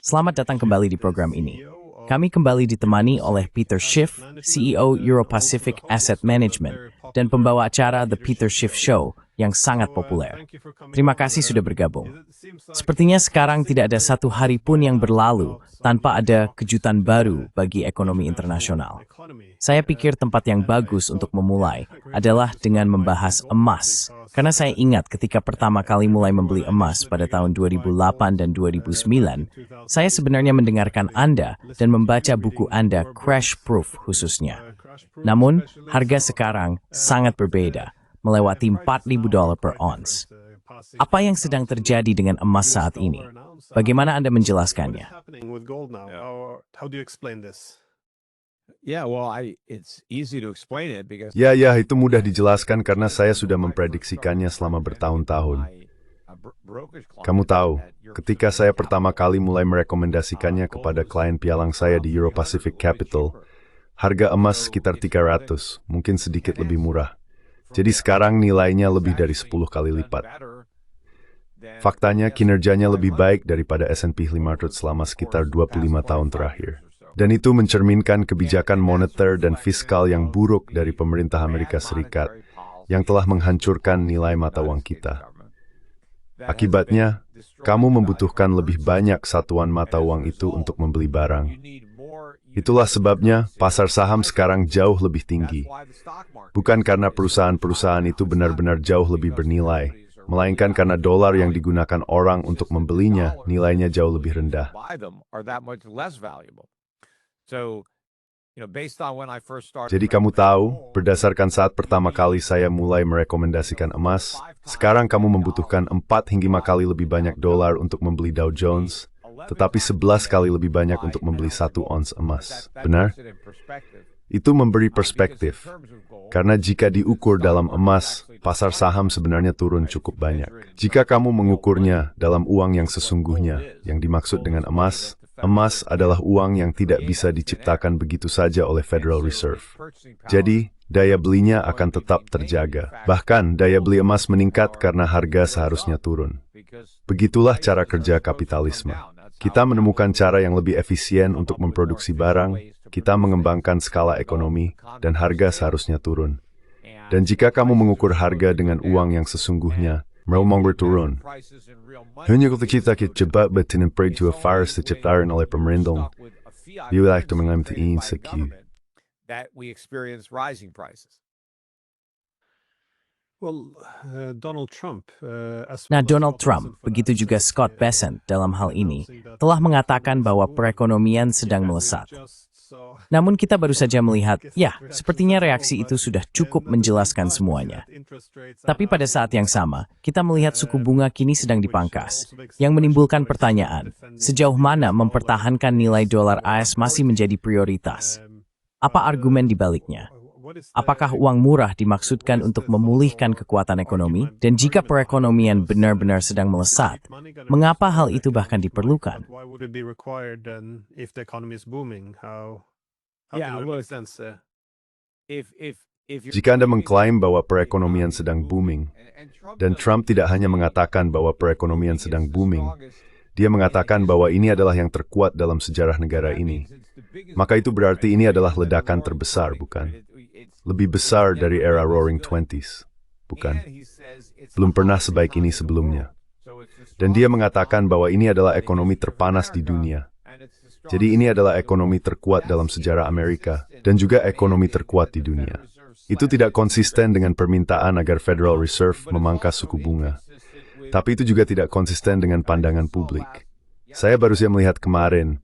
Selamat datang kembali di program ini. Kami kembali ditemani oleh Peter Schiff, CEO Euro-Pacific Asset Management, dan pembawa acara The Peter Schiff Show yang sangat populer. Terima kasih sudah bergabung. Sepertinya sekarang tidak ada satu hari pun yang berlalu tanpa ada kejutan baru bagi ekonomi internasional. Saya pikir tempat yang bagus untuk memulai adalah dengan membahas emas. Karena saya ingat ketika pertama kali mulai membeli emas pada tahun 2008 dan 2009, saya sebenarnya mendengarkan Anda dan membaca buku Anda Crash Proof khususnya. Namun, harga sekarang sangat berbeda, melewati $4.000 per ounce. Apa yang sedang terjadi dengan emas saat ini? Bagaimana Anda menjelaskannya? Ya, itu mudah dijelaskan karena saya sudah memprediksikannya selama bertahun-tahun. Kamu tahu, ketika saya pertama kali mulai merekomendasikannya kepada klien pialang saya di Euro-Pacific Capital, harga emas sekitar 300, mungkin sedikit lebih murah. Jadi sekarang nilainya lebih dari 10 kali lipat. Faktanya, kinerjanya lebih baik daripada S&P 500 selama sekitar 25 tahun terakhir. Dan itu mencerminkan kebijakan moneter dan fiskal yang buruk dari pemerintah Amerika Serikat yang telah menghancurkan nilai mata uang kita. Akibatnya, kamu membutuhkan lebih banyak satuan mata uang itu untuk membeli barang. Itulah sebabnya pasar saham sekarang jauh lebih tinggi. Bukan karena perusahaan-perusahaan itu benar-benar jauh lebih bernilai, melainkan karena dolar yang digunakan orang untuk membelinya nilainya jauh lebih rendah. Jadi kamu tahu, berdasarkan saat pertama kali saya mulai merekomendasikan emas, sekarang kamu membutuhkan 4 hingga 5 kali lebih banyak dolar untuk membeli Dow Jones, tetapi 11 kali lebih banyak untuk membeli 1 ons emas. Benar? Itu memberi perspektif, karena jika diukur dalam emas, pasar saham sebenarnya turun cukup banyak. Jika kamu mengukurnya dalam uang yang sesungguhnya, yang dimaksud dengan emas adalah uang yang tidak bisa diciptakan begitu saja oleh Federal Reserve. Jadi, daya belinya akan tetap terjaga. Bahkan, daya beli emas meningkat karena harga seharusnya turun. Begitulah cara kerja kapitalisme. Kita menemukan cara yang lebih efisien untuk memproduksi barang, kita mengembangkan skala ekonomi, dan harga seharusnya turun. Dan jika kamu mengukur harga dengan uang yang sesungguhnya, mereka turun. Hanya ketika kita coba bertindak dua virus diciptakan oleh pemerintah, wilayah itu mengalami insecure. Nah, Donald Trump, begitu juga Scott Bessent dalam hal ini, telah mengatakan bahwa perekonomian sedang melesat. Namun kita baru saja melihat, ya, sepertinya reaksi itu sudah cukup menjelaskan semuanya. Tapi pada saat yang sama, kita melihat suku bunga kini sedang dipangkas, yang menimbulkan pertanyaan, sejauh mana mempertahankan nilai dolar AS masih menjadi prioritas? Apa argumen di baliknya? Apakah uang murah dimaksudkan untuk memulihkan kekuatan ekonomi? Dan jika perekonomian benar-benar sedang melesat, mengapa hal itu bahkan diperlukan? Jika Anda mengklaim bahwa perekonomian sedang booming, dan Trump tidak hanya mengatakan bahwa perekonomian sedang booming, dia mengatakan bahwa ini adalah yang terkuat dalam sejarah negara ini, maka itu berarti ini adalah ledakan terbesar, bukan? Lebih besar dari era Roaring Twenties, bukan? Belum pernah sebaik ini sebelumnya. Dan dia mengatakan bahwa ini adalah ekonomi terpanas di dunia. Jadi ini adalah ekonomi terkuat dalam sejarah Amerika, dan juga ekonomi terkuat di dunia. Itu tidak konsisten dengan permintaan agar Federal Reserve memangkas suku bunga. Tapi itu juga tidak konsisten dengan pandangan publik. Saya baru saja melihat kemarin,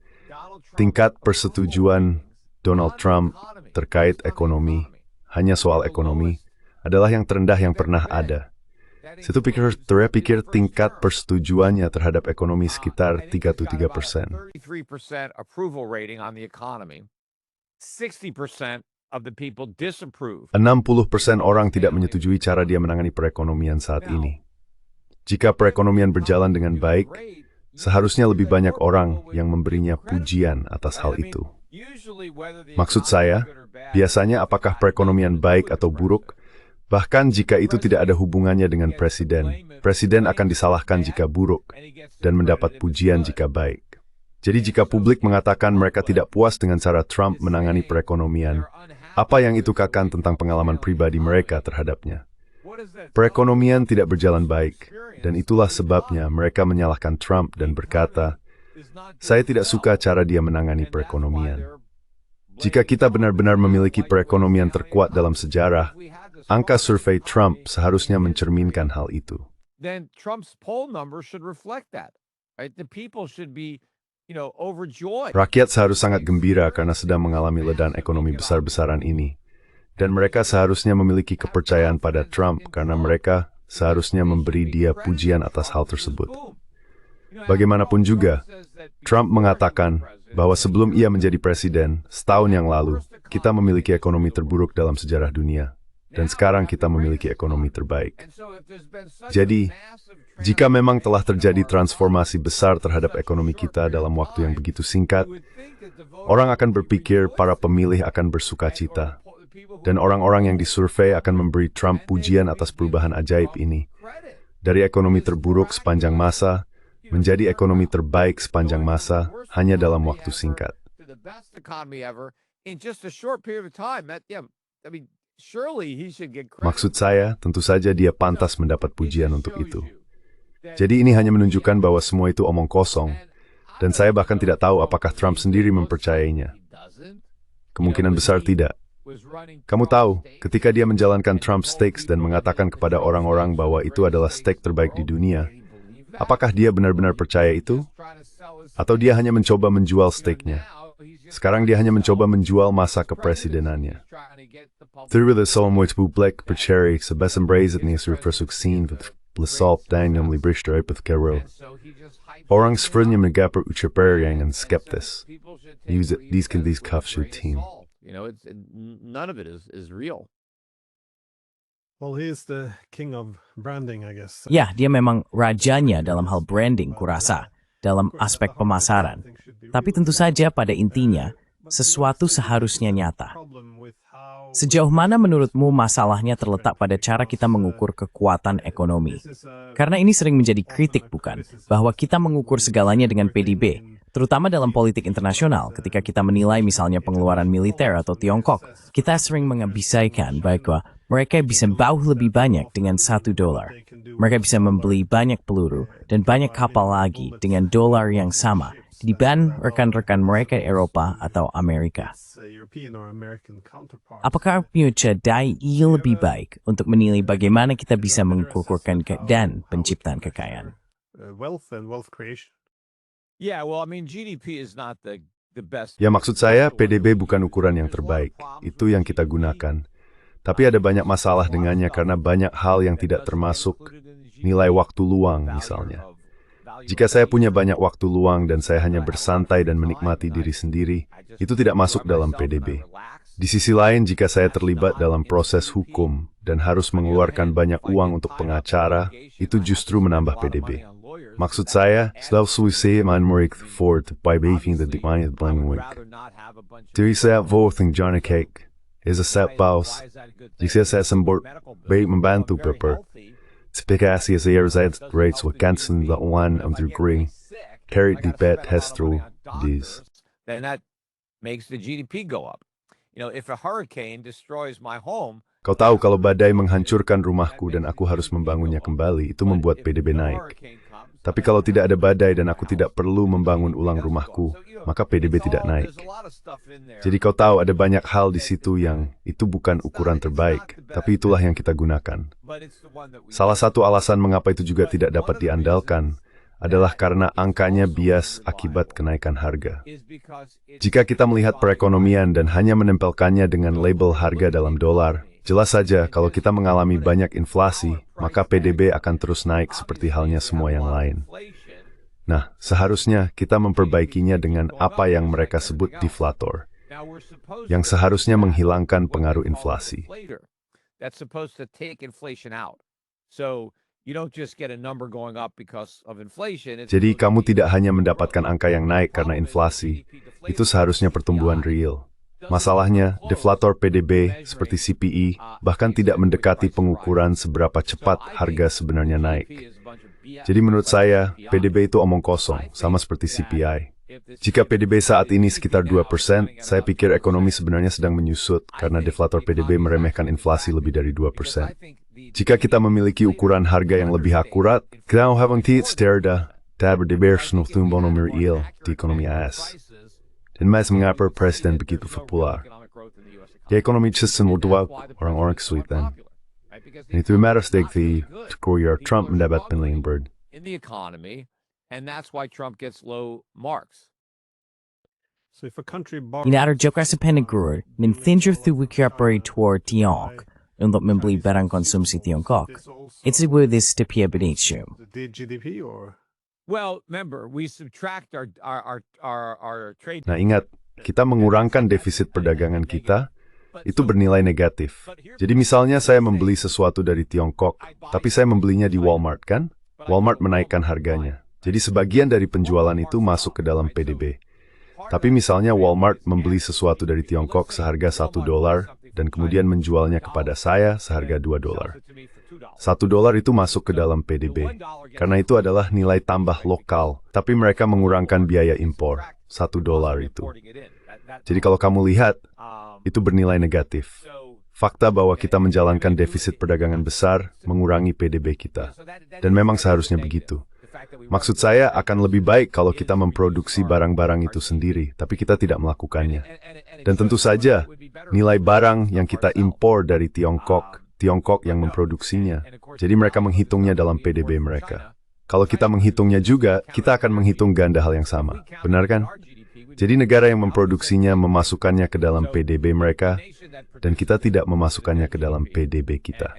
tingkat persetujuan Donald Trump terkait ekonomi, hanya soal ekonomi, adalah yang terendah yang pernah ada. Saya pikir tingkat persetujuannya terhadap ekonomi sekitar 33%. 60% orang tidak menyetujui cara dia menangani perekonomian saat ini. Jika perekonomian berjalan dengan baik, seharusnya lebih banyak orang yang memberinya pujian atas hal itu. Maksud saya, biasanya apakah perekonomian baik atau buruk, Bahkan jika itu tidak ada hubungannya dengan presiden, presiden akan disalahkan jika buruk dan mendapat pujian jika baik. Jadi jika publik mengatakan mereka tidak puas dengan cara Trump menangani perekonomian, apa yang itu katakan tentang pengalaman pribadi mereka terhadapnya? Perekonomian tidak berjalan baik, dan itulah sebabnya mereka menyalahkan Trump dan berkata, "Saya tidak suka cara dia menangani perekonomian." Jika kita benar-benar memiliki perekonomian terkuat dalam sejarah, angka survei Trump seharusnya mencerminkan hal itu. Then Trump's poll numbers should reflect that, right? The people should be, overjoyed. Rakyat seharus sangat gembira karena sedang mengalami ledakan ekonomi besar-besaran ini. Dan mereka seharusnya memiliki kepercayaan pada Trump karena mereka seharusnya memberi dia pujian atas hal tersebut. Bagaimanapun juga, Trump mengatakan bahwa sebelum ia menjadi presiden, setahun yang lalu, kita memiliki ekonomi terburuk dalam sejarah dunia. Dan sekarang kita memiliki ekonomi terbaik. Jadi, jika memang telah terjadi transformasi besar terhadap ekonomi kita dalam waktu yang begitu singkat, orang akan berpikir para pemilih akan bersukacita. Dan orang-orang yang disurvei akan memberi Trump pujian atas perubahan ajaib ini. Dari ekonomi terburuk sepanjang masa, menjadi ekonomi terbaik sepanjang masa, hanya dalam waktu singkat. Maksud saya, tentu saja dia pantas mendapat pujian untuk itu. Jadi ini hanya menunjukkan bahwa semua itu omong kosong, dan saya bahkan tidak tahu apakah Trump sendiri mempercayainya. Kemungkinan besar tidak. Kamu tahu, ketika dia menjalankan Trump Steaks dan mengatakan kepada orang-orang bahwa itu adalah steak terbaik di dunia, apakah dia benar-benar percaya itu? Atau dia hanya mencoba menjual steaknya? Sekarang dia hanya mencoba menjual masa kepresidenannya. Terwijl sommige publiek percaya sebesar brazeness versuksien lesop dan yang liberister uit Kero. Orang sebenarnya mengaper ucapan yang skeptis. Use it, these cuffs routine. None of it is real. Well, he is the king of branding, I guess. Ya, dia memang rajanya dalam hal branding, kurasa, dalam aspek pemasaran. Tapi tentu saja pada intinya, sesuatu seharusnya nyata. Sejauh mana menurutmu masalahnya terletak pada cara kita mengukur kekuatan ekonomi? Karena ini sering menjadi kritik, bukan? Bahwa kita mengukur segalanya dengan PDB, terutama dalam politik internasional ketika kita menilai misalnya pengeluaran militer atau Tiongkok. Kita sering mengabisaikan bahwa mereka bisa jauh lebih banyak dengan $1. Mereka bisa membeli banyak peluru dan banyak kapal lagi dengan dolar yang sama dibanding rekan-rekan mereka Eropa atau Amerika. Apakah punya daya lebih baik untuk menilai bagaimana kita bisa mengukurkan dan penciptaan kekayaan? Wealth and wealth creation. Yeah, well, I mean, GDP is not the best. Ya, maksud saya, PDB bukan ukuran yang terbaik. Itu yang kita gunakan. Tapi ada banyak masalah dengannya karena banyak hal yang tidak termasuk nilai waktu luang misalnya. Jika saya punya banyak waktu luang dan saya hanya bersantai dan menikmati diri sendiri, itu tidak masuk dalam PDB. Di sisi lain, jika saya terlibat dalam proses hukum dan harus mengeluarkan banyak uang untuk pengacara, itu justru menambah PDB. Maksud saya, selfsuggestie man merkt voor te bijbeving de decline belangrijk. Terwijl saya voting Johnny Cake is a set boss. Jika saya sembur baik membantu beper. Spikasi is the result rates with canceling the one of the degree. Carried the bed test through these. Then that makes the GDP go up. If a hurricane destroys my home, Kau tahu kalau badai menghancurkan rumahku dan aku harus membangunnya kembali, itu membuat PDB naik. Tapi kalau tidak ada badai dan aku tidak perlu membangun ulang rumahku, maka PDB tidak naik. Jadi kau tahu ada banyak hal di situ yang itu bukan ukuran terbaik, tapi itulah yang kita gunakan. Salah satu alasan mengapa itu juga tidak dapat diandalkan adalah karena angkanya bias akibat kenaikan harga. Jika kita melihat perekonomian dan hanya menempelkannya dengan label harga dalam dolar, jelas saja kalau kita mengalami banyak inflasi, maka PDB akan terus naik seperti halnya semua yang lain. Nah, seharusnya kita memperbaikinya dengan apa yang mereka sebut deflator, yang seharusnya menghilangkan pengaruh inflasi. Jadi kamu tidak hanya mendapatkan angka yang naik karena inflasi, itu seharusnya pertumbuhan real. Masalahnya, deflator PDB seperti CPI bahkan tidak mendekati pengukuran seberapa cepat harga sebenarnya naik. Jadi menurut saya, PDB itu omong kosong, sama seperti CPI. Jika PDB saat ini sekitar 2%, saya pikir ekonomi sebenarnya sedang menyusut karena deflator PDB meremehkan inflasi lebih dari 2%. Jika kita memiliki ukuran harga yang lebih akurat, kita harus tidak berdebar tumbuh nomor real di ekonomi AS. Dan mas mengapa presiden begitu populer? Di ekonomi sistem berdua orang-orang kesulitan. Dan itu matters di Korea Trump mendapat penilaian bird. In the economy, and that's why Trump gets low marks. So if a country Inaarjok sa Peneguru, ninfinger thuwikiapari toward Tiongkok, untuk membeli barang konsumsi Tiongkok. It's with this stipia benitio. the GDP or Well, remember, we subtract our trade. Nah ingat, kita mengurangkan defisit perdagangan kita, itu bernilai negatif. Jadi misalnya saya membeli sesuatu dari Tiongkok, tapi saya membelinya di Walmart kan? Walmart menaikkan harganya. Jadi sebagian dari penjualan itu masuk ke dalam PDB. Tapi misalnya Walmart membeli sesuatu dari Tiongkok seharga $1 dan kemudian menjualnya kepada saya seharga $2. $1 itu masuk ke dalam PDB. Karena itu adalah nilai tambah lokal, tapi mereka mengurangkan biaya impor, $1 itu. Jadi kalau kamu lihat, itu bernilai negatif. Fakta bahwa kita menjalankan defisit perdagangan besar mengurangi PDB kita. Dan memang seharusnya begitu. Maksud saya akan lebih baik kalau kita memproduksi barang-barang itu sendiri, tapi kita tidak melakukannya. Dan tentu saja, nilai barang yang kita impor dari Tiongkok yang memproduksinya. Jadi mereka menghitungnya dalam PDB mereka. Kalau kita menghitungnya juga, kita akan menghitung ganda hal yang sama. Benar kan? Jadi negara yang memproduksinya memasukkannya ke dalam PDB mereka, dan kita tidak memasukkannya ke dalam PDB kita.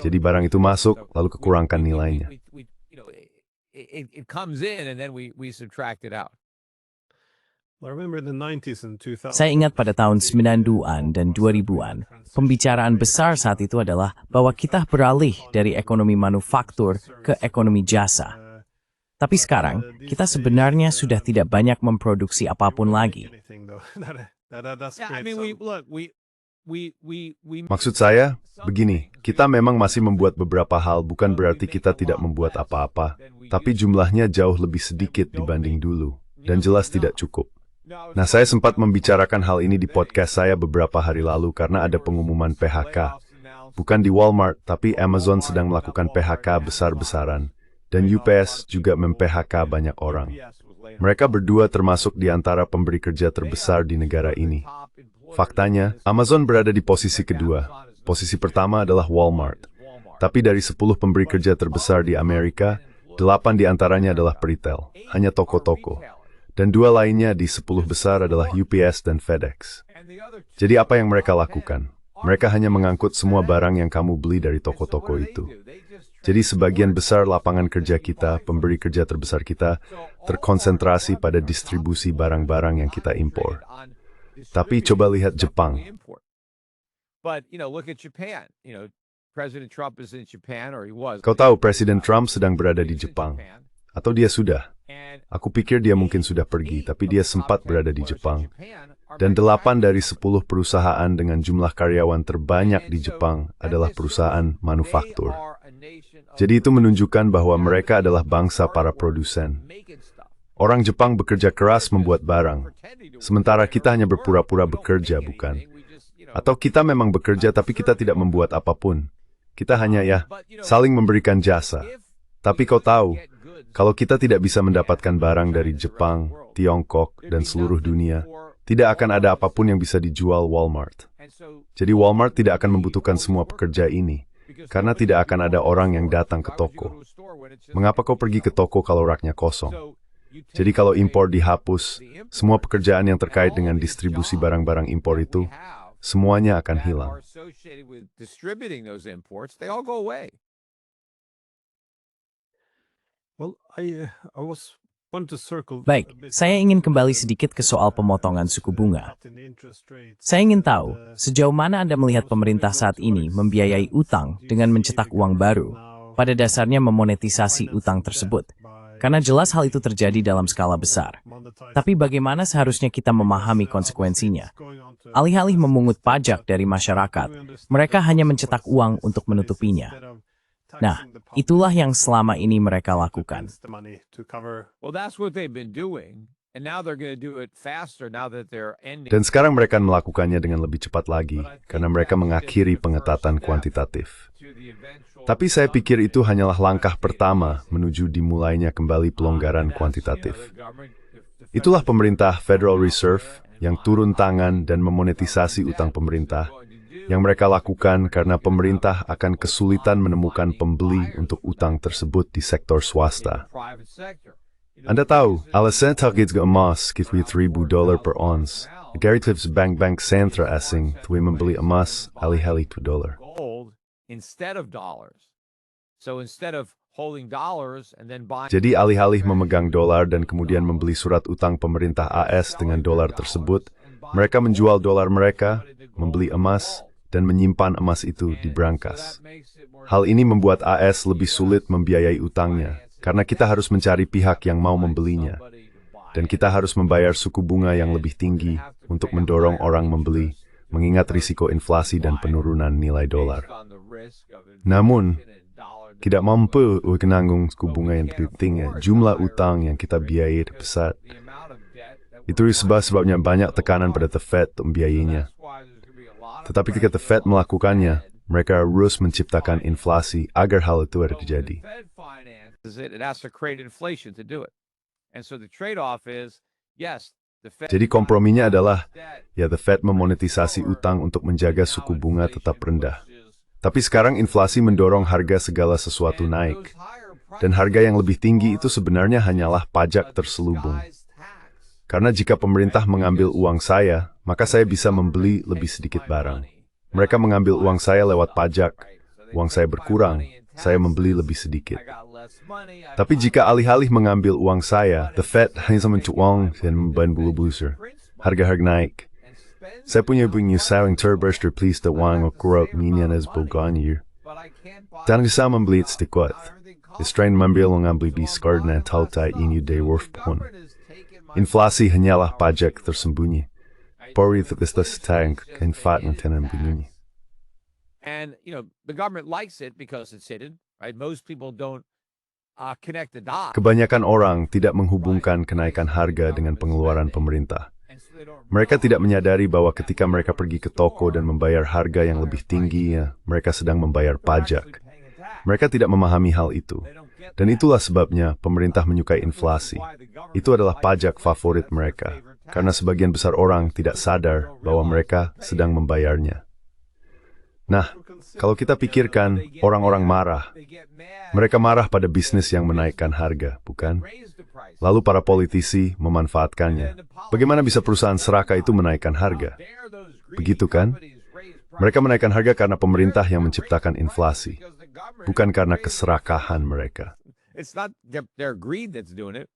Jadi barang itu masuk, lalu kekurangkan nilainya. It comes in and then we subtract it out. I remember in the 90s and 2000. Saya ingat pada tahun 90-an dan 2000-an, pembicaraan besar saat itu adalah bahwa kita beralih dari ekonomi manufaktur ke ekonomi jasa. Tapi sekarang, kita sebenarnya sudah tidak banyak memproduksi apapun lagi. Yeah, I mean, Maksud saya, begini, kita memang masih membuat beberapa hal, bukan berarti kita tidak membuat apa-apa, tapi jumlahnya jauh lebih sedikit dibanding dulu, dan jelas tidak cukup. Nah, saya sempat membicarakan hal ini di podcast saya beberapa hari lalu karena ada pengumuman PHK. Bukan di Walmart, tapi Amazon sedang melakukan PHK besar-besaran. Dan UPS juga mem-PHK banyak orang. Mereka berdua termasuk di antara pemberi kerja terbesar di negara ini. Faktanya, Amazon berada di posisi kedua. Posisi pertama adalah Walmart. Tapi dari 10 pemberi kerja terbesar di Amerika, 8 di antaranya adalah peritel, hanya toko-toko. Dan 2 lainnya di 10 besar adalah UPS dan FedEx. Jadi apa yang mereka lakukan? Mereka hanya mengangkut semua barang yang kamu beli dari toko-toko itu. Jadi sebagian besar lapangan kerja kita, pemberi kerja terbesar kita, terkonsentrasi pada distribusi barang-barang yang kita impor. Tapi coba lihat Jepang. Kau tahu Presiden Trump sedang berada di Jepang. Atau dia sudah. Aku pikir dia mungkin sudah pergi, tapi dia sempat berada di Jepang. Dan 8 dari 10 perusahaan dengan jumlah karyawan terbanyak di Jepang adalah perusahaan manufaktur. Jadi itu menunjukkan bahwa mereka adalah bangsa para produsen. Orang Jepang bekerja keras membuat barang, sementara kita hanya berpura-pura bekerja, bukan? Atau kita memang bekerja tapi kita tidak membuat apapun. Kita hanya saling memberikan jasa. Tapi kau tahu, kalau kita tidak bisa mendapatkan barang dari Jepang, Tiongkok, dan seluruh dunia, tidak akan ada apapun yang bisa dijual Walmart. Jadi Walmart tidak akan membutuhkan semua pekerja ini, karena tidak akan ada orang yang datang ke toko. Mengapa kau pergi ke toko kalau raknya kosong? Jadi kalau impor dihapus, semua pekerjaan yang terkait dengan distribusi barang-barang impor itu, semuanya akan hilang. Well, I want to circle. Baik, saya ingin kembali sedikit ke soal pemotongan suku bunga. Saya ingin tahu, sejauh mana Anda melihat pemerintah saat ini membiayai utang dengan mencetak uang baru, pada dasarnya memonetisasi utang tersebut. Karena jelas hal itu terjadi dalam skala besar. Tapi bagaimana seharusnya kita memahami konsekuensinya? Alih-alih memungut pajak dari masyarakat, mereka hanya mencetak uang untuk menutupinya. Nah, itulah yang selama ini mereka lakukan. Well, that's what they've been doing, and now they're going to do it faster now that they're ending. Dan sekarang mereka melakukannya dengan lebih cepat lagi, karena mereka mengakhiri pengetatan kuantitatif. Tapi saya pikir itu hanyalah langkah pertama menuju dimulainya kembali pelonggaran kuantitatif. Itulah pemerintah Federal Reserve yang turun tangan dan memonetisasi utang pemerintah, yang mereka lakukan karena pemerintah akan kesulitan menemukan pembeli untuk utang tersebut di sektor swasta. Anda tahu, alasan target emas kita $1,000 per ons. Negara bank-bank sentra asing telah membeli emas alih-alih $2. Gold instead of dollars. So instead of holding dollars and then buying. Jadi alih-alih memegang dolar dan kemudian membeli surat utang pemerintah AS dengan dolar tersebut, mereka menjual dolar mereka, membeli emas, dan menyimpan emas itu di brankas. Hal ini membuat AS lebih sulit membiayai utangnya, karena kita harus mencari pihak yang mau membelinya. Dan kita harus membayar suku bunga yang lebih tinggi untuk mendorong orang membeli, mengingat risiko inflasi dan penurunan nilai dolar. Namun, tidak mampu menanggung suku bunga yang lebih tinggi, jumlah utang yang kita biayai besar. Itu sebabnya banyak tekanan pada The Fed untuk membiayainya. Tetapi ketika The Fed melakukannya, mereka harus menciptakan inflasi agar hal itu terjadi. Jadi komprominya adalah, The Fed memonetisasi utang untuk menjaga suku bunga tetap rendah. Tapi sekarang inflasi mendorong harga segala sesuatu naik. Dan harga yang lebih tinggi itu sebenarnya hanyalah pajak terselubung. Karena jika pemerintah mengambil uang saya, maka saya bisa membeli lebih sedikit barang. Mereka mengambil uang saya lewat pajak. Uang saya berkurang, saya membeli lebih sedikit. Tapi jika alih-alih mengambil uang saya, The Fed hanya mencuang dan memban bulu-busur. Harga-harga naik. Saya punya saling terbers terplease the uang kurang minyanas bulganyir. Dan bisa membeli sedikit. Istrain mengambil bis karena tautai ini day worth pun. Inflasi hanyalah pajak tersembunyi. Pori terkestas tank infat nantinan bunyinya. And, the government likes it because it's hidden, right? Most people don't connect the dots. Kebanyakan orang tidak menghubungkan kenaikan harga dengan pengeluaran pemerintah. Mereka tidak menyadari bahwa ketika mereka pergi ke toko dan membayar harga yang lebih tinggi, mereka sedang membayar pajak. Mereka tidak memahami hal itu. Dan itulah sebabnya pemerintah menyukai inflasi. Itu adalah pajak favorit mereka, karena sebagian besar orang tidak sadar bahwa mereka sedang membayarnya. Nah, kalau kita pikirkan, orang-orang marah. Mereka marah pada bisnis yang menaikkan harga, bukan? Lalu para politisi memanfaatkannya. Bagaimana bisa perusahaan serakah itu menaikkan harga? Begitu kan? Mereka menaikkan harga karena pemerintah yang menciptakan inflasi, bukan karena keserakahan mereka. It's not their greed that's doing it.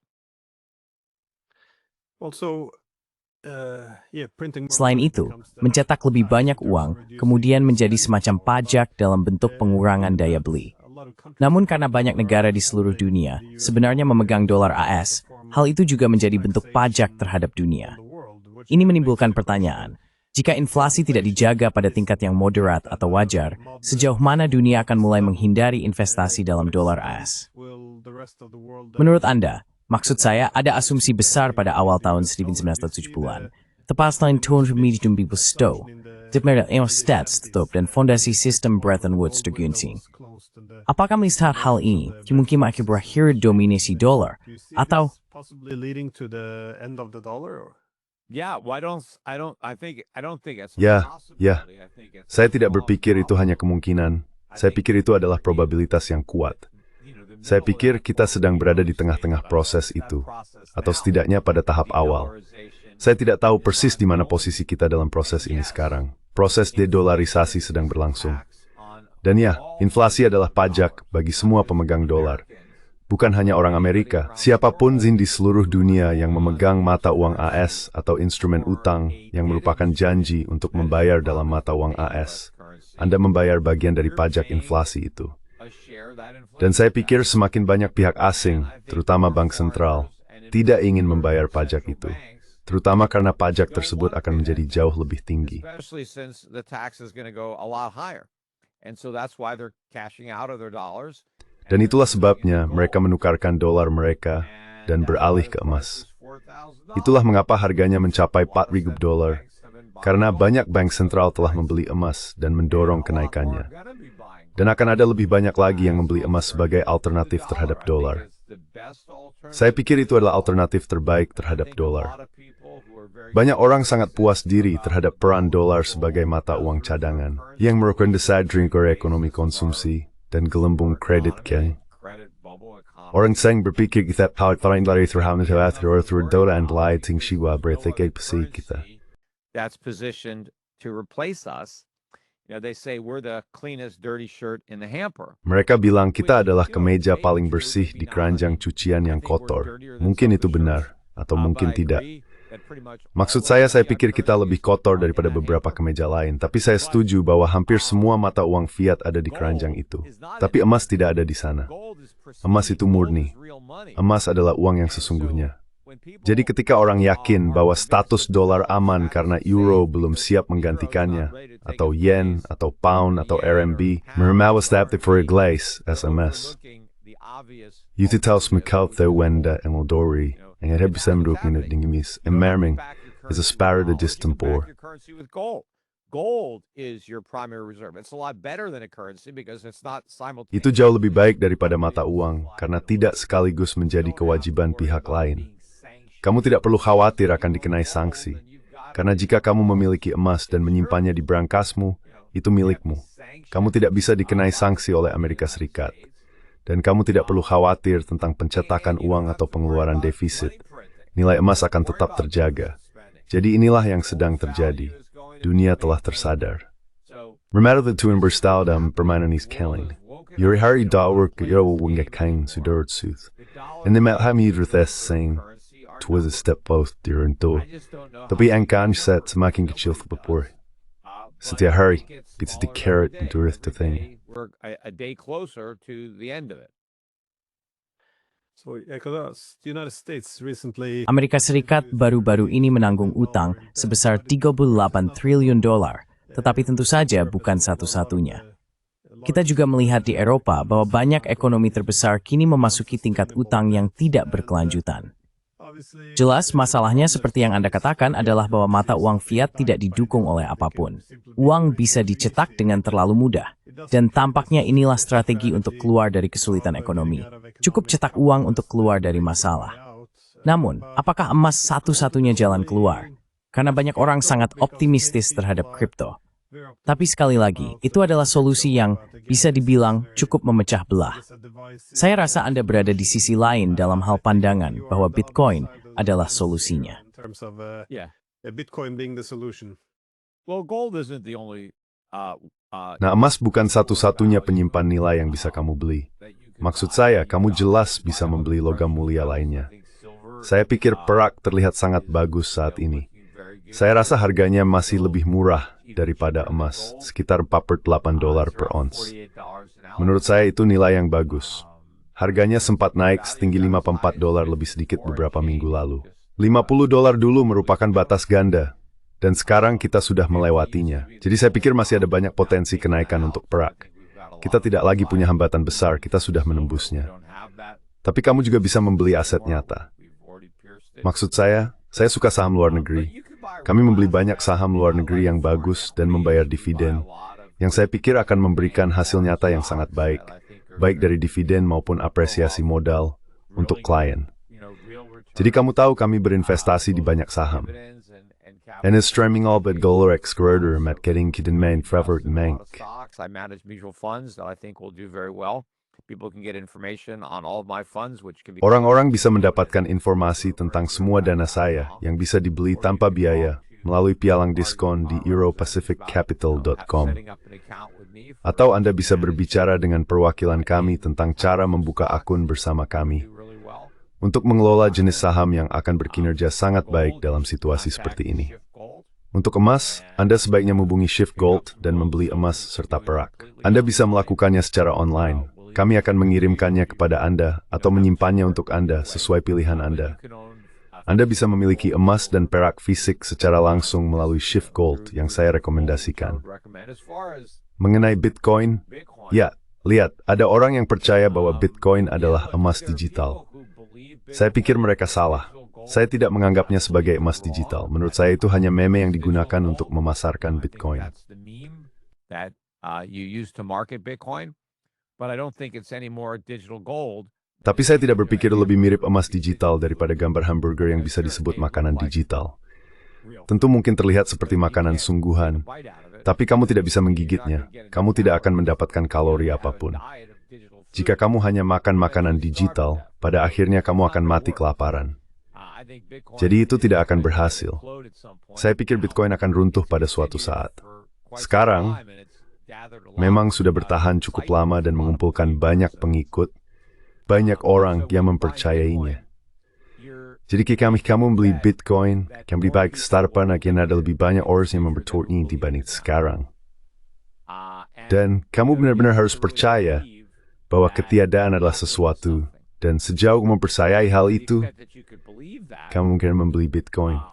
Selain itu, mencetak lebih banyak uang kemudian menjadi semacam pajak dalam bentuk pengurangan daya beli. Namun karena banyak negara di seluruh dunia sebenarnya memegang dolar AS, hal itu juga menjadi bentuk pajak terhadap dunia. Ini menimbulkan pertanyaan, jika inflasi tidak dijaga pada tingkat yang moderat atau wajar, sejauh mana dunia akan mulai menghindari investasi dalam dolar AS? Menurut Anda, maksud saya ada asumsi besar pada awal tahun 1970-an. Tepat selain tahun 2011, Departemen Stats tutup dan fondasi sistem Bretton Woods terguncing. Apakah melihat hal ini mungkin akan berakhir dominasi dolar atau Saya tidak berpikir itu hanya kemungkinan. Saya pikir itu adalah probabilitas yang kuat. Saya pikir kita sedang berada di tengah-tengah proses itu, atau setidaknya pada tahap awal. Saya tidak tahu persis di mana posisi kita dalam proses ini sekarang. Proses dedolarisasi sedang berlangsung. Dan inflasi adalah pajak bagi semua pemegang dolar. Bukan hanya orang Amerika, siapapun di seluruh dunia yang memegang mata uang AS atau instrumen utang yang merupakan janji untuk membayar dalam mata uang AS. Anda membayar bagian dari pajak inflasi itu. Dan saya pikir semakin banyak pihak asing, terutama bank sentral, tidak ingin membayar pajak itu. terutama karena pajak tersebut akan menjadi jauh lebih tinggi. Especially since the tax is going to go a lot higher. And so that's why they're cashing out of their dollars. Dan itulah sebabnya mereka menukarkan dolar mereka dan beralih ke emas. Itulah mengapa harganya mencapai $4.000, karena banyak bank sentral telah membeli emas dan mendorong kenaikannya. Dan akan ada lebih banyak lagi yang membeli emas sebagai alternatif terhadap dolar. Saya pikir itu adalah alternatif terbaik terhadap dolar. Banyak orang sangat puas diri terhadap peran dolar sebagai mata uang cadangan yang merupakan dasar ekonomi konsumsi dan gelembung kredit ke. Orang sering berpikir kita paling lari terhadap dolar dan lain tingsiwa berarti kita. That's positioned to replace us. You know, they say we're the cleanest dirty shirt in the hamper. Mereka bilang kita adalah kemeja paling bersih di keranjang cucian yang kotor. Mungkin itu benar, atau mungkin tidak. Maksud saya pikir kita lebih kotor daripada beberapa kemeja lain, tapi saya setuju bahwa hampir semua mata uang fiat ada di keranjang itu. Tapi emas tidak ada di sana. Emas itu murni. Emas adalah uang yang sesungguhnya. Jadi ketika orang yakin bahwa status dolar aman karena euro belum siap menggantikannya, atau yen, atau pound, atau RMB, mermawas for a glaze, SMS. Itu tahu semikau tahu wenda engoldori, yang ada bisa mendukung dingimis, emerming, is a sparrow the distempor. Gold is your primary reserve. It's a lot better than a currency because it's not simultaneous. Itu jauh lebih baik daripada mata uang, karena tidak sekaligus menjadi kewajiban pihak lain. Kamu tidak perlu khawatir akan dikenai sanksi, karena jika kamu memiliki emas dan menyimpannya di berangkasmu, itu milikmu. Kamu tidak bisa dikenai sanksi oleh Amerika Serikat. Dan kamu tidak perlu khawatir tentang pencetakan uang atau pengeluaran defisit. Nilai emas akan tetap terjaga. Jadi inilah yang sedang terjadi. Dunia telah tersadar. Remember the twin berstalda permainan is killing. Yuri hari dawur ke yawo wingak kain sudurut sooth. And they met him yudruthes saying, was a step both dear and do. Tapi angka set semakin kecil berpur. Setiap hari, kita di carrot and do to thing. We're a day closer to the end of it. So, because the United States recently Amerika Serikat baru-baru ini menanggung utang sebesar $38 triliun, tetapi tentu saja bukan satu-satunya. Kita juga melihat di Eropa bahwa banyak ekonomi terbesar kini memasuki tingkat utang yang tidak berkelanjutan. Jelas, masalahnya seperti yang Anda katakan adalah bahwa mata uang fiat tidak didukung oleh apapun. Uang bisa dicetak dengan terlalu mudah. Dan tampaknya inilah strategi untuk keluar dari kesulitan ekonomi. Cukup cetak uang untuk keluar dari masalah. Namun, apakah emas satu-satunya jalan keluar? Karena banyak orang sangat optimistis terhadap kripto. Tapi sekali lagi, itu adalah solusi yang bisa dibilang cukup memecah belah. Saya rasa Anda berada di sisi lain dalam hal pandangan bahwa Bitcoin adalah solusinya. Bitcoin being the solution. Well, gold isn't the only Nah, emas bukan satu-satunya penyimpan nilai yang bisa kamu beli. Maksud saya, kamu jelas bisa membeli logam mulia lainnya. Saya pikir perak terlihat sangat bagus saat ini. Saya rasa harganya masih lebih murah daripada emas, sekitar $48 per ons. Menurut saya itu nilai yang bagus. Harganya sempat naik setinggi $54 lebih sedikit beberapa minggu lalu. $50 dulu merupakan batas ganda, dan sekarang kita sudah melewatinya. Jadi saya pikir masih ada banyak potensi kenaikan untuk perak. Kita tidak lagi punya hambatan besar, kita sudah menembusnya. Tapi kamu juga bisa membeli aset nyata. Maksud saya suka saham luar negeri. Kami membeli banyak saham luar negeri yang bagus dan membayar dividen, yang saya pikir akan memberikan hasil nyata yang sangat baik, baik dari dividen maupun apresiasi modal untuk klien. Jadi kamu tahu kami berinvestasi di banyak saham. And is streaming all but goal excurder at getting kiden main favorite bank. I manage mutual funds that I think will do very well. People can get information on all of my funds, which can be... Orang-orang bisa mendapatkan informasi tentang semua dana saya yang bisa dibeli tanpa biaya melalui pialang diskon di europacificcapital.com. Atau Anda bisa berbicara dengan perwakilan kami tentang cara membuka akun bersama kami untuk mengelola jenis saham yang akan berkinerja sangat baik dalam situasi seperti ini. Untuk emas, Anda sebaiknya menghubungi Shift Gold dan membeli emas serta perak. Anda bisa melakukannya secara online. Kami akan mengirimkannya kepada Anda atau menyimpannya untuk Anda sesuai pilihan Anda. Anda bisa memiliki emas dan perak fisik secara langsung melalui Shift Gold yang saya rekomendasikan. Mengenai Bitcoin, ya, lihat, ada orang yang percaya bahwa Bitcoin adalah emas digital. Saya pikir mereka salah. Saya tidak menganggapnya sebagai emas digital. Menurut saya itu hanya meme yang digunakan untuk memasarkan Bitcoin. Tapi saya tidak berpikir lebih mirip emas digital daripada gambar hamburger yang bisa disebut makanan digital. Tentu mungkin terlihat seperti makanan sungguhan, tapi kamu tidak bisa menggigitnya. Kamu tidak akan mendapatkan kalori apapun. Jika kamu hanya makan makanan digital, pada akhirnya kamu akan mati kelaparan. Jadi itu tidak akan berhasil. Saya pikir Bitcoin akan runtuh pada suatu saat. Sekarang, memang sudah bertahan cukup lama dan mengumpulkan banyak pengikut, banyak orang yang mempercayainya. Jadi jika kamu membeli Bitcoin, kamu lebih baik startupan akan ada lebih banyak orang yang mempercayainya dibanding sekarang. Dan kamu benar-benar harus percaya bahwa ketiadaan adalah sesuatu, dan sejauh mempercayai hal itu, kamu mungkin membeli Bitcoin.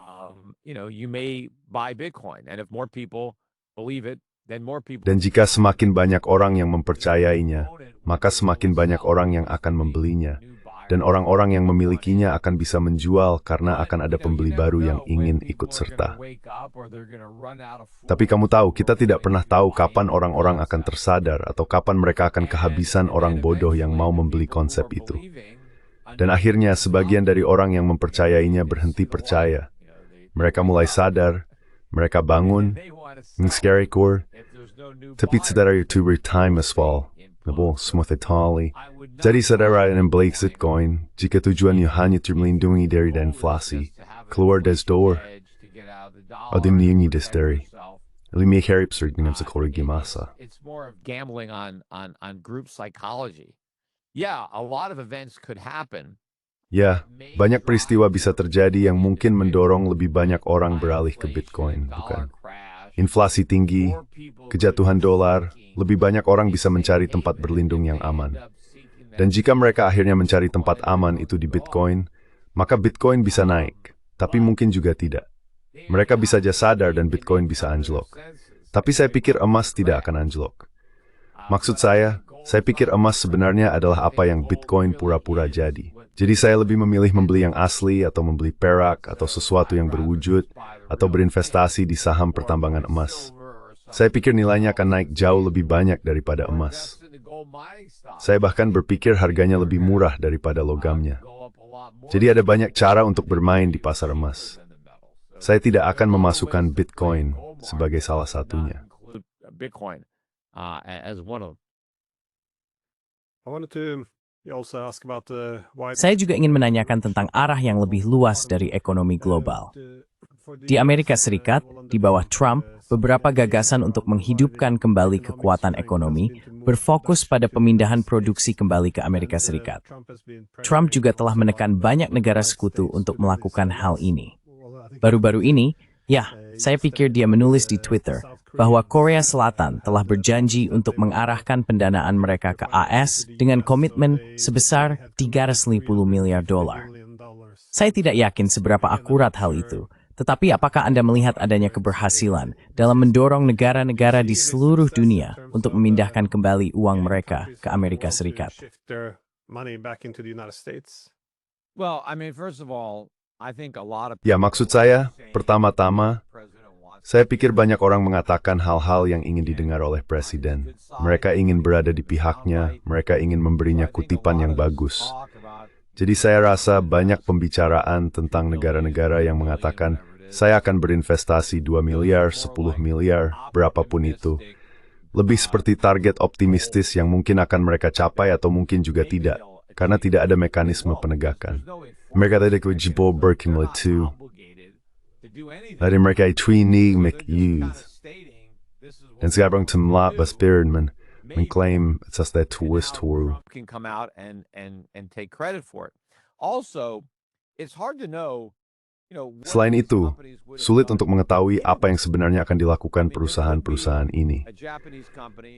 Dan jika semakin banyak orang yang mempercayainya, maka semakin banyak orang yang akan membelinya. Dan orang-orang yang memilikinya akan bisa menjual karena akan ada pembeli baru yang ingin ikut serta. Tapi kamu tahu, kita tidak pernah tahu kapan orang-orang akan tersadar atau kapan mereka akan kehabisan orang bodoh yang mau membeli konsep itu. Dan akhirnya sebagian dari orang yang mempercayainya berhenti percaya. Mereka mulai sadar, mereka bangun, scary core, tapi saudara itu time as fall. Semua tali. Jadi saudara yang membeli Bitcoin, jika tujuannya hanya termelindungi dari inflasi, keluar dari door, atau melindungi dari, lebih harap dengan psikologi masa. It's more of gambling on group psychology. Yeah, a lot of events could happen. Ya, banyak peristiwa bisa terjadi yang mungkin mendorong lebih banyak orang beralih ke Bitcoin, bukan? Inflasi tinggi, kejatuhan dolar, lebih banyak orang bisa mencari tempat berlindung yang aman. Dan jika mereka akhirnya mencari tempat aman itu di Bitcoin, maka Bitcoin bisa naik, tapi mungkin juga tidak. Mereka bisa saja sadar dan Bitcoin bisa anjlok. Tapi saya pikir emas tidak akan anjlok. Maksud saya pikir emas sebenarnya adalah apa yang Bitcoin pura-pura jadi. Jadi saya lebih memilih membeli yang asli atau membeli perak atau sesuatu yang berwujud atau berinvestasi di saham pertambangan emas. Saya pikir nilainya akan naik jauh lebih banyak daripada emas. Saya bahkan berpikir harganya lebih murah daripada logamnya. Jadi ada banyak cara untuk bermain di pasar emas. Saya tidak akan memasukkan Bitcoin sebagai salah satunya. Saya juga ingin menanyakan tentang arah yang lebih luas dari ekonomi global. Di Amerika Serikat, di bawah Trump, beberapa gagasan untuk menghidupkan kembali kekuatan ekonomi berfokus pada pemindahan produksi kembali ke Amerika Serikat. Trump juga telah menekan banyak negara sekutu untuk melakukan hal ini. Baru-baru ini, saya pikir dia menulis di Twitter bahwa Korea Selatan telah berjanji untuk mengarahkan pendanaan mereka ke AS dengan komitmen sebesar $350 miliar. Saya tidak yakin seberapa akurat hal itu, tetapi apakah Anda melihat adanya keberhasilan dalam mendorong negara-negara di seluruh dunia untuk memindahkan kembali uang mereka ke Amerika Serikat? Ya, maksud saya, pertama-tama, saya pikir banyak orang mengatakan hal-hal yang ingin didengar oleh Presiden. Mereka ingin berada di pihaknya, mereka ingin memberinya kutipan yang bagus. Jadi saya rasa banyak pembicaraan tentang negara-negara yang mengatakan, saya akan berinvestasi 2 miliar, 10 miliar, berapapun itu. Lebih seperti target optimistis yang mungkin akan mereka capai atau mungkin juga tidak, karena tidak ada mekanisme penegakan. Mereka tidak wajibol berkimul itu. Lalu mereka ini make-use. Dan sekarang temlat Basperman mengklaim atas that twist tour. Can come out and take credit for it. Also, it's hard to know Selain itu, sulit untuk mengetahui apa yang sebenarnya akan dilakukan perusahaan-perusahaan ini.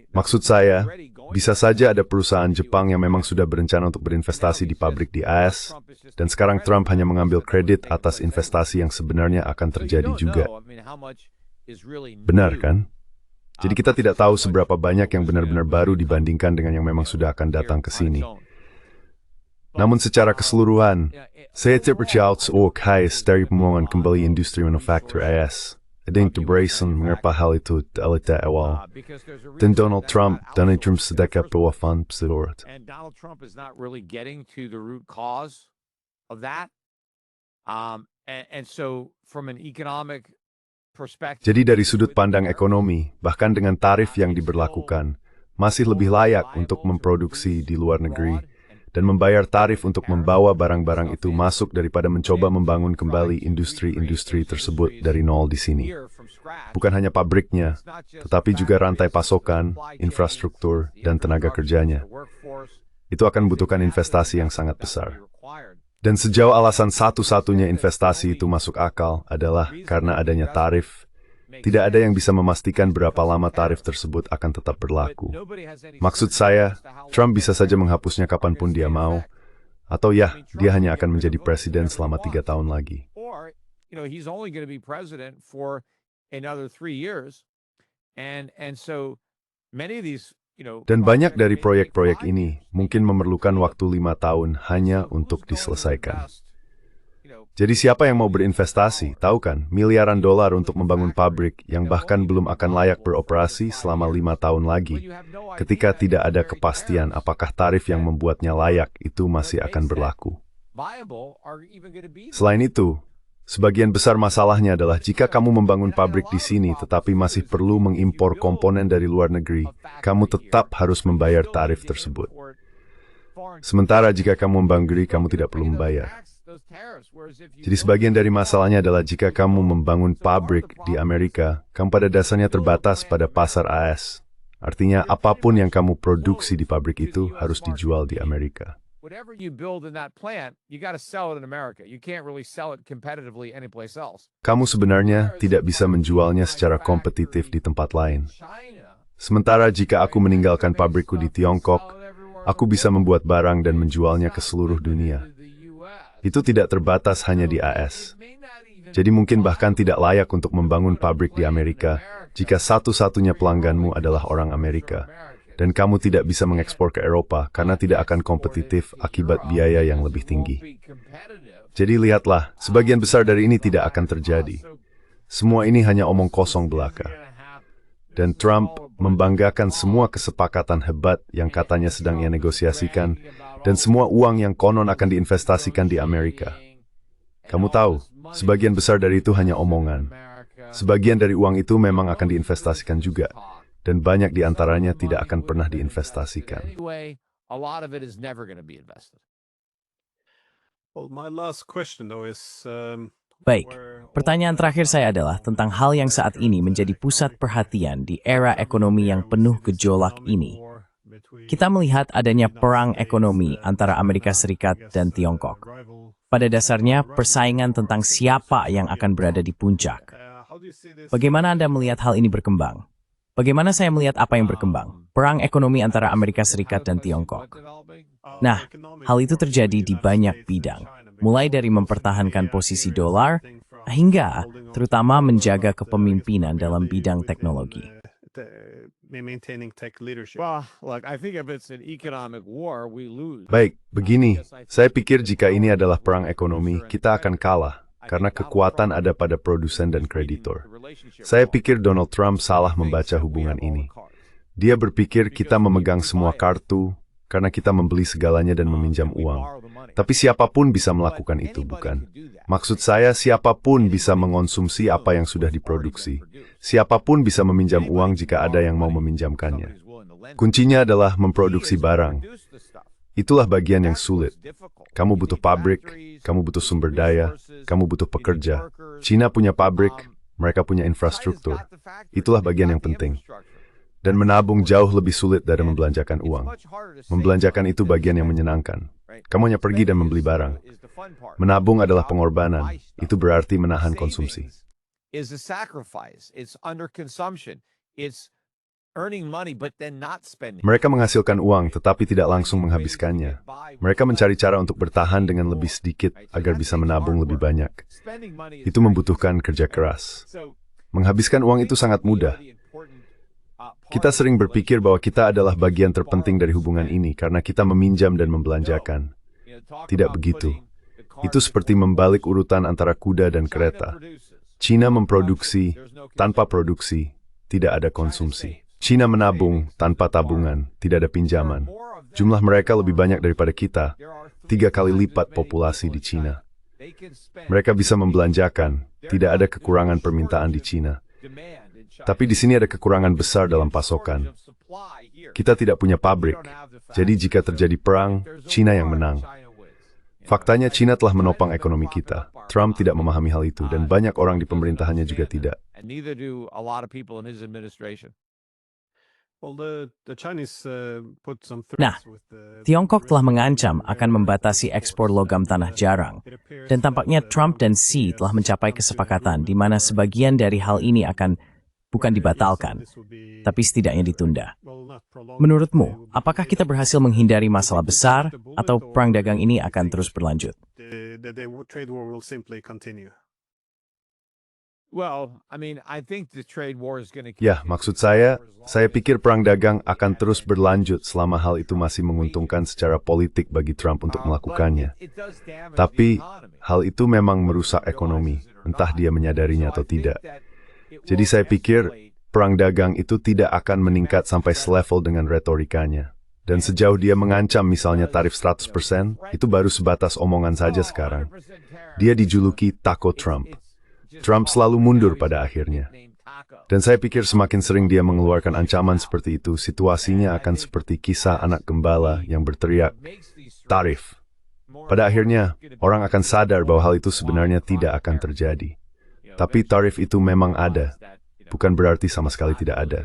Maksud saya, bisa saja ada perusahaan Jepang yang memang sudah berencana untuk berinvestasi di pabrik di AS, dan sekarang Trump hanya mengambil kredit atas investasi yang sebenarnya akan terjadi juga. Benar kan? Jadi kita tidak tahu seberapa banyak yang benar-benar baru dibandingkan dengan yang memang sudah akan datang ke sini. Namun secara keseluruhan, saya terpercaya kaya dari pembangunan kembali industri manufaktur AS. Ada yang terberaisan mengerpa hal itu di awal. Dan Donald Trump sedekap pewafan psilorat. And Donald Trump is not really getting to the root cause of that. And so from an economic perspective. Jadi dari sudut pandang ekonomi, bahkan dengan tarif yang diberlakukan, masih lebih layak untuk memproduksi di luar negeri dan membayar tarif untuk membawa barang-barang itu masuk daripada mencoba membangun kembali industri-industri tersebut dari nol di sini. Bukan hanya pabriknya, tetapi juga rantai pasokan, infrastruktur, dan tenaga kerjanya. Itu akan membutuhkan investasi yang sangat besar. Dan sejauh alasan satu-satunya investasi itu masuk akal adalah karena adanya tarif, tidak ada yang bisa memastikan berapa lama tarif tersebut akan tetap berlaku. Maksud saya, Trump bisa saja menghapusnya kapanpun dia mau, atau ya, dia hanya akan menjadi presiden selama 3 tahun lagi. He's only going to be president for another 3 years. And so many of these, Dan banyak dari proyek-proyek ini mungkin memerlukan waktu 5 tahun hanya untuk diselesaikan. Jadi siapa yang mau berinvestasi, tahu kan, miliaran dolar untuk membangun pabrik yang bahkan belum akan layak beroperasi selama 5 tahun lagi, ketika tidak ada kepastian apakah tarif yang membuatnya layak itu masih akan berlaku. Selain itu, sebagian besar masalahnya adalah jika kamu membangun pabrik di sini tetapi masih perlu mengimpor komponen dari luar negeri, kamu tetap harus membayar tarif tersebut. Sementara jika kamu membangun negeri, kamu tidak perlu membayar. Jadi sebagian dari masalahnya adalah jika kamu membangun pabrik di Amerika, kamu pada dasarnya terbatas pada pasar AS. Artinya apapun yang kamu produksi di pabrik itu harus dijual di Amerika. Kamu sebenarnya tidak bisa menjualnya secara kompetitif di tempat lain. Sementara jika aku meninggalkan pabrikku di Tiongkok, aku bisa membuat barang dan menjualnya ke seluruh dunia. Itu tidak terbatas hanya di AS. Jadi mungkin bahkan tidak layak untuk membangun pabrik di Amerika jika satu-satunya pelangganmu adalah orang Amerika, dan kamu tidak bisa mengekspor ke Eropa karena tidak akan kompetitif akibat biaya yang lebih tinggi. Jadi lihatlah, sebagian besar dari ini tidak akan terjadi. Semua ini hanya omong kosong belaka. Dan Trump membanggakan semua kesepakatan hebat yang katanya sedang ia negosiasikan, dan semua uang yang konon akan diinvestasikan di Amerika. Kamu tahu, sebagian besar dari itu hanya omongan. Sebagian dari uang itu memang akan diinvestasikan juga, dan banyak di antaranya tidak akan pernah diinvestasikan. Baik, pertanyaan terakhir saya adalah tentang hal yang saat ini menjadi pusat perhatian di era ekonomi yang penuh gejolak ini. Kita melihat adanya perang ekonomi antara Amerika Serikat dan Tiongkok. Pada dasarnya, persaingan tentang siapa yang akan berada di puncak. Bagaimana Anda melihat hal ini berkembang? Bagaimana saya melihat apa yang berkembang? Perang ekonomi antara Amerika Serikat dan Tiongkok. Nah, hal itu terjadi di banyak bidang, mulai dari mempertahankan posisi dolar, hingga terutama menjaga kepemimpinan dalam bidang teknologi. Baik, begini, saya pikir jika ini adalah perang ekonomi, kita akan kalah, karena kekuatan ada pada produsen dan kreditor. Saya pikir Donald Trump salah membaca hubungan ini. Dia berpikir kita memegang semua kartu, karena kita membeli segalanya dan meminjam uang. Tapi siapapun bisa melakukan itu, bukan? Maksud saya, siapapun bisa mengonsumsi apa yang sudah diproduksi. Siapapun bisa meminjam uang jika ada yang mau meminjamkannya. Kuncinya adalah memproduksi barang. Itulah bagian yang sulit. Kamu butuh pabrik, kamu butuh sumber daya, kamu butuh pekerja. China punya pabrik, mereka punya infrastruktur. Itulah bagian yang penting. Dan menabung jauh lebih sulit dari membelanjakan uang. Membelanjakan itu bagian yang menyenangkan. Kamu hanya pergi dan membeli barang. Menabung adalah pengorbanan. Itu berarti menahan konsumsi. Is a sacrifice. It's under consumption. It's earning money but then not spending. Mereka menghasilkan uang tetapi tidak langsung menghabiskannya. Mereka mencari cara untuk bertahan dengan lebih sedikit agar bisa menabung lebih banyak. Itu membutuhkan kerja keras. Menghabiskan uang itu sangat mudah. Kita sering berpikir bahwa kita adalah bagian terpenting dari hubungan ini karena kita meminjam dan membelanjakan. Tidak begitu. Itu seperti membalik urutan antara kuda dan kereta. Cina memproduksi, tanpa produksi, tidak ada konsumsi. Cina menabung, tanpa tabungan, tidak ada pinjaman. Jumlah mereka lebih banyak daripada kita, 3 kali lipat populasi di Cina. Mereka bisa membelanjakan, tidak ada kekurangan permintaan di Cina. Tapi di sini ada kekurangan besar dalam pasokan. Kita tidak punya pabrik, jadi jika terjadi perang, Cina yang menang. Faktanya Cina telah menopang ekonomi kita. Trump tidak memahami hal itu dan banyak orang di pemerintahannya juga tidak. Nah, Tiongkok telah mengancam akan membatasi ekspor logam tanah jarang. Dan tampaknya Trump dan Xi telah mencapai kesepakatan di mana sebagian dari hal ini akan bukan dibatalkan, tapi setidaknya ditunda. Menurutmu, apakah kita berhasil menghindari masalah besar atau perang dagang ini akan terus berlanjut? Ya, maksud saya pikir perang dagang akan terus berlanjut selama hal itu masih menguntungkan secara politik bagi Trump untuk melakukannya. Tapi, hal itu memang merusak ekonomi, entah dia menyadarinya atau tidak. Jadi saya pikir, perang dagang itu tidak akan meningkat sampai selevel dengan retorikanya. Dan sejauh dia mengancam misalnya tarif 100%, itu baru sebatas omongan saja sekarang. Dia dijuluki Taco Trump. Trump selalu mundur pada akhirnya. Dan saya pikir semakin sering dia mengeluarkan ancaman seperti itu, situasinya akan seperti kisah anak gembala yang berteriak, tarif. Pada akhirnya, orang akan sadar bahwa hal itu sebenarnya tidak akan terjadi. Tapi tarif itu memang ada, bukan berarti sama sekali tidak ada.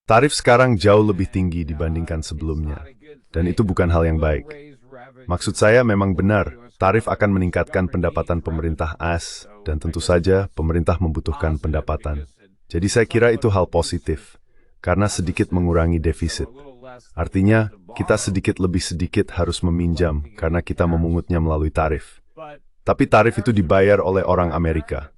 Tarif sekarang jauh lebih tinggi dibandingkan sebelumnya, dan itu bukan hal yang baik. Maksud saya memang benar, tarif akan meningkatkan pendapatan pemerintah AS, dan tentu saja pemerintah membutuhkan pendapatan. Jadi saya kira itu hal positif, karena sedikit mengurangi defisit. Artinya, kita sedikit lebih sedikit harus meminjam karena kita memungutnya melalui tarif. Tapi tarif itu dibayar oleh orang Amerika.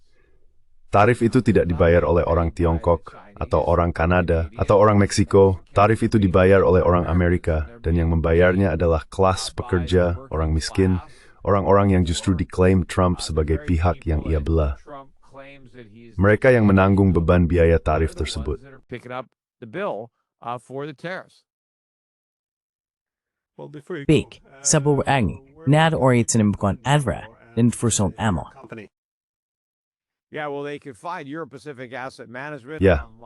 Tarif itu tidak dibayar oleh orang Tiongkok, atau orang Kanada, atau orang Meksiko. Tarif itu dibayar oleh orang Amerika, dan yang membayarnya adalah kelas pekerja, orang miskin, orang-orang yang justru diklaim Trump sebagai pihak yang ia belah. Mereka yang menanggung beban biaya tarif tersebut. Baik, sa buong nad-oriented sa nimbukan adra din furson amo. Ya,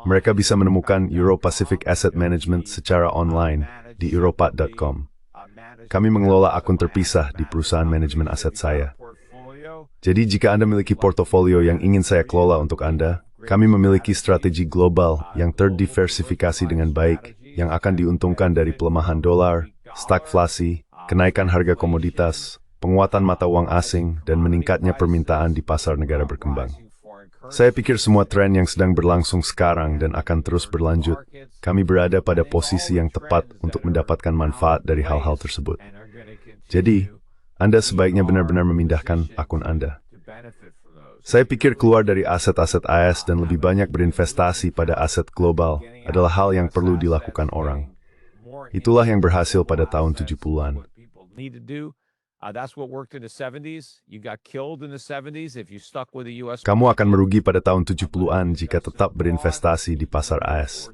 mereka bisa menemukan Euro-Pacific Asset Management secara online di europa.com. Kami mengelola akun terpisah di perusahaan manajemen aset saya. Jadi jika Anda memiliki portofolio yang ingin saya kelola untuk Anda, kami memiliki strategi global yang terdiversifikasi dengan baik, yang akan diuntungkan dari pelemahan dolar, stagflasi, kenaikan harga komoditas, penguatan mata uang asing, dan meningkatnya permintaan di pasar negara berkembang. Saya pikir semua tren yang sedang berlangsung sekarang dan akan terus berlanjut, kami berada pada posisi yang tepat untuk mendapatkan manfaat dari hal-hal tersebut. Jadi, Anda sebaiknya benar-benar memindahkan akun Anda. Saya pikir keluar dari aset-aset AS dan lebih banyak berinvestasi pada aset global adalah hal yang perlu dilakukan orang. Itulah yang berhasil pada tahun 70-an. Kamu akan merugi pada tahun 70-an jika tetap berinvestasi di pasar AS.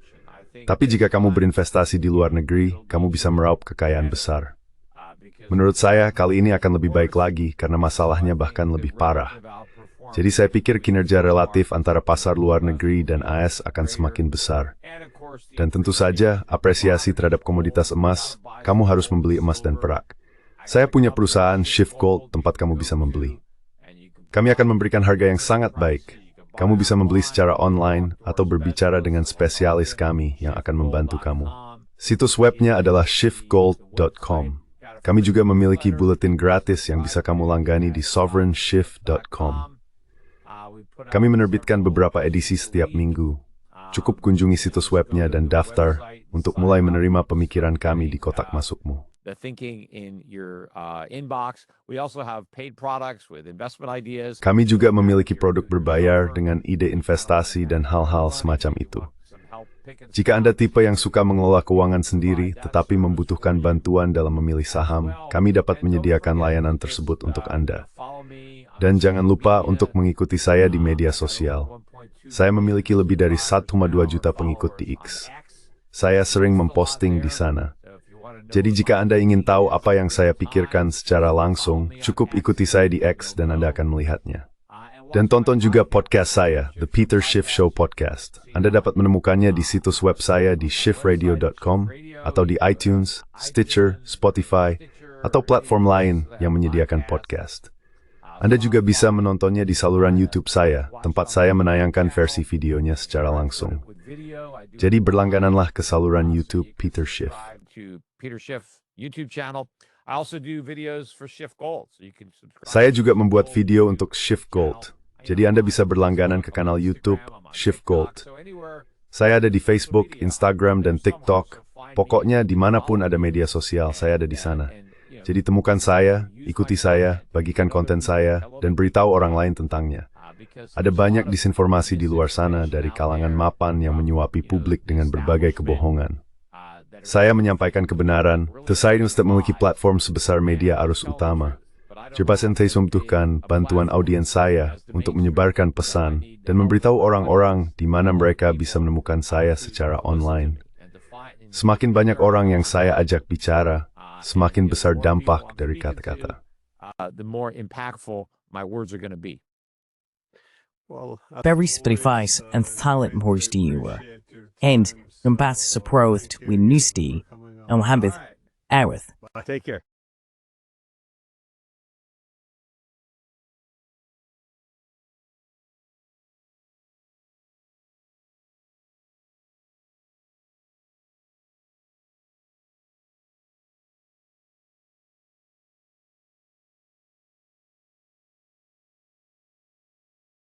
Tapi jika kamu berinvestasi di luar negeri, kamu bisa meraup kekayaan besar. Menurut saya, kali ini akan lebih baik lagi karena masalahnya bahkan lebih parah. Jadi saya pikir kinerja relatif antara pasar luar negeri dan AS akan semakin besar. Dan tentu saja, apresiasi terhadap komoditas emas, kamu harus membeli emas dan perak. Saya punya perusahaan Shift Gold tempat kamu bisa membeli. Kami akan memberikan harga yang sangat baik. Kamu bisa membeli secara online atau berbicara dengan spesialis kami yang akan membantu kamu. Situs webnya adalah shiftgold.com. Kami juga memiliki buletin gratis yang bisa kamu langgani di sovereignshift.com. Kami menerbitkan beberapa edisi setiap minggu. Cukup kunjungi situs webnya dan daftar untuk mulai menerima pemikiran kami di kotak masukmu. The thinking in your inbox. We also have paid products with investment ideas. Kami juga memiliki produk berbayar dengan ide investasi dan hal-hal semacam itu. Jika Anda tipe yang suka mengelola keuangan sendiri tetapi membutuhkan bantuan dalam memilih saham, kami dapat menyediakan layanan tersebut untuk Anda. Dan jangan lupa untuk mengikuti saya di media sosial. Saya memiliki lebih dari 1,2 juta pengikut di X. Saya sering memposting di sana. Jadi jika Anda ingin tahu apa yang saya pikirkan secara langsung, cukup ikuti saya di X dan Anda akan melihatnya. Dan tonton juga podcast saya, The Peter Schiff Show Podcast. Anda dapat menemukannya di situs web saya di shiftradio.com atau di iTunes, Stitcher, Spotify, atau platform lain yang menyediakan podcast. Anda juga bisa menontonnya di saluran YouTube saya, tempat saya menayangkan versi videonya secara langsung. Jadi berlanggananlah ke saluran YouTube Peter Schiff. To Peter Schiff YouTube channel. I also do videos for Schiff Gold, so you can subscribe. Saya juga membuat video untuk Schiff Gold. Jadi Anda bisa berlangganan ke kanal YouTube Schiff Gold. Saya ada di Facebook, Instagram, dan TikTok. Pokoknya dimanapun ada media sosial, saya ada di sana. Jadi temukan saya, ikuti saya, bagikan konten saya, dan beritahu orang lain tentangnya. Ada banyak disinformasi di luar sana dari kalangan mapan yang menyuapi publik dengan berbagai kebohongan. Saya menyampaikan kebenaran, saya tidak memiliki platform sebesar media arus utama. Saya membutuhkan bantuan audiens saya untuk menyebarkan pesan dan memberitahu orang-orang di mana mereka bisa menemukan saya secara online. Semakin banyak orang yang saya ajak bicara, semakin besar dampak dari kata-kata. The more impactful my words are going to be. Very Spotify's and talent mhors di uwa. And Gumbath Saproth we Nusti and Mohammed Arith. Take care.